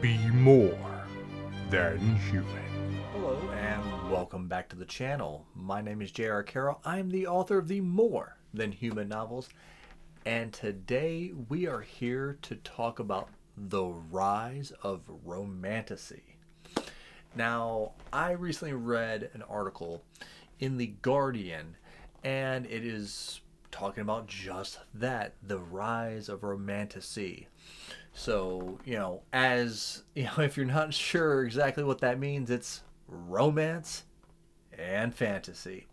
Be more than human. Hello and welcome back to the channel. My name is J.R. Carroll. I'm the author of the More Than Human novels, and today we are here to talk about the rise of Romantasy. Now, I recently read an article in The Guardian, and it is talking about just that, the rise of Romantasy. So, if you're not sure exactly what that means, it's romance and fantasy.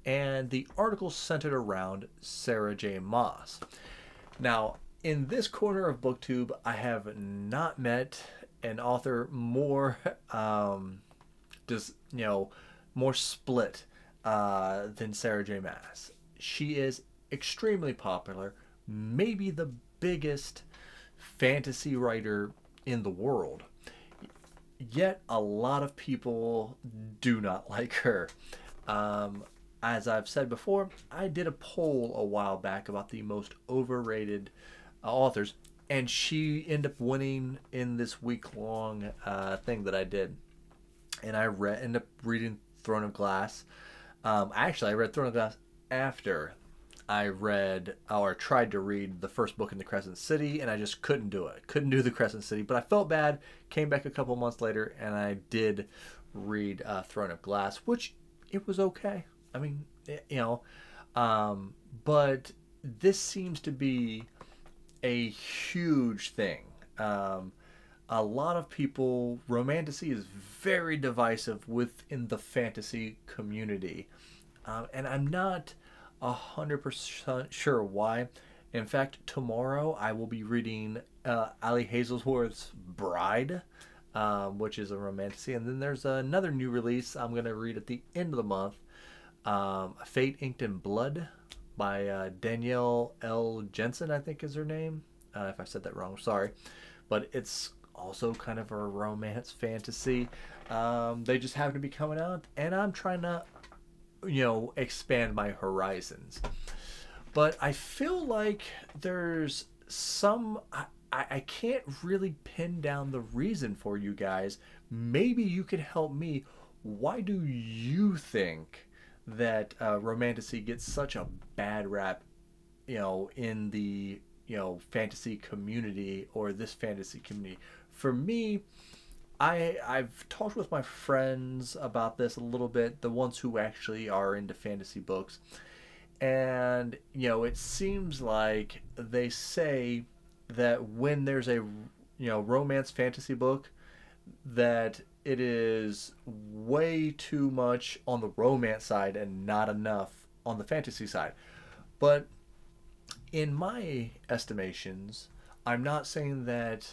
And the article centered around Sarah J. Maas. Now, in this corner of BookTube, I have not met an author more, more split than Sarah J. Maas. She is extremely popular, maybe the biggest fantasy writer in the world. Yet a lot of people do not like her. As I've said before, I did a poll a while back about the most overrated authors, and she ended up winning in this week-long thing that I did. And I ended up reading Throne of Glass. Actually, I read Throne of Glass after I read or tried to read the first book in the Crescent City, and I just couldn't do it. Couldn't do the Crescent City, but I felt bad. Came back a couple months later, and I did read Throne of Glass, which it was okay. I mean, but this seems to be a huge thing. A lot of people, Romantasy is very divisive within the fantasy community, and I'm not 100% sure why. In fact, tomorrow I will be reading Ali Hazelworth's Bride, which is a romantasy, and then there's another new release I'm going to read at the end of the month, Fate Inked in Blood by Danielle L. Jensen, I think is her name. If I said that wrong, sorry. But it's also kind of a romance fantasy. They just happen to be coming out, and I'm trying to expand my horizons. But I feel like there's some, I can't really pin down the reason for you guys. Maybe you could help me. Why do you think that Romantasy gets such a bad rap, in the, fantasy community, or this fantasy community? For me, I've talked with my friends about this a little bit, the ones who actually are into fantasy books, and it seems like they say that when there's a romance fantasy book, that it is way too much on the romance side and not enough on the fantasy side. But in my estimations, I'm not saying that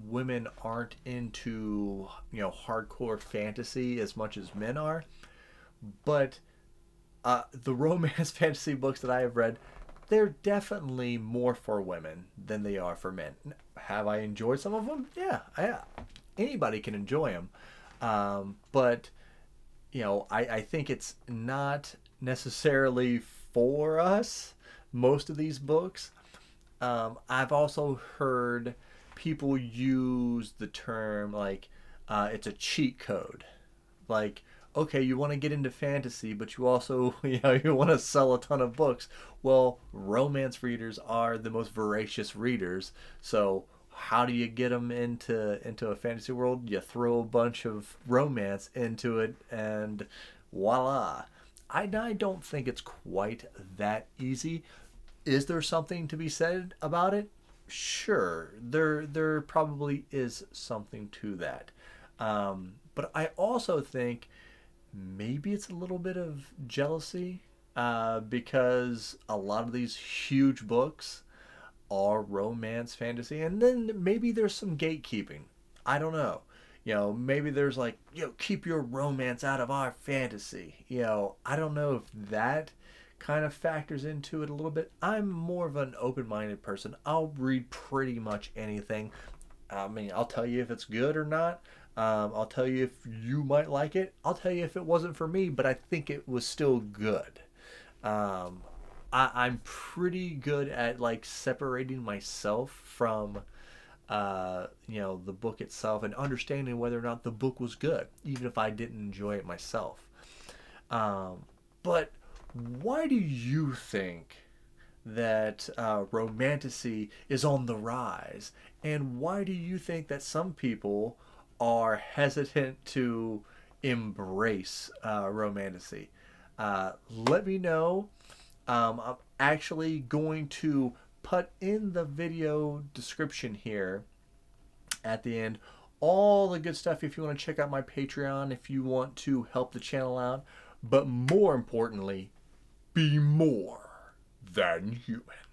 women aren't into hardcore fantasy as much as men are, but the romance fantasy books that I have read, they're definitely more for women than they are for men. Have I enjoyed some of them? Yeah, anybody can enjoy them, but I think it's not necessarily for us, most of these books. I've also heard people use the term like it's a cheat code. Like, okay, you want to get into fantasy, but you also you want to sell a ton of books. Well, romance readers are the most voracious readers, so how do you get them into a fantasy world? You throw a bunch of romance into it, and voila. I don't think it's quite that easy. Is there something to be said about it? Sure, there probably is something to that, but I also think maybe it's a little bit of jealousy, because a lot of these huge books are romance fantasy, and then maybe there's some gatekeeping. I don't know. Maybe there's like, keep your romance out of our fantasy. I don't know if that kind of factors into it a little bit. I'm more of an open-minded person. I'll read pretty much anything. I mean, I'll tell you if it's good or not. I'll tell you if you might like it. I'll tell you if it wasn't for me, but I think it was still good. I'm pretty good at like separating myself from the book itself and understanding whether or not the book was good, even if I didn't enjoy it myself. But why do you think that romantasy is on the rise? And why do you think that some people are hesitant to embrace romantasy? Let me know. I'm actually going to put in the video description here at the end all the good stuff if you want to check out my Patreon, if you want to help the channel out. But more importantly, be more than human.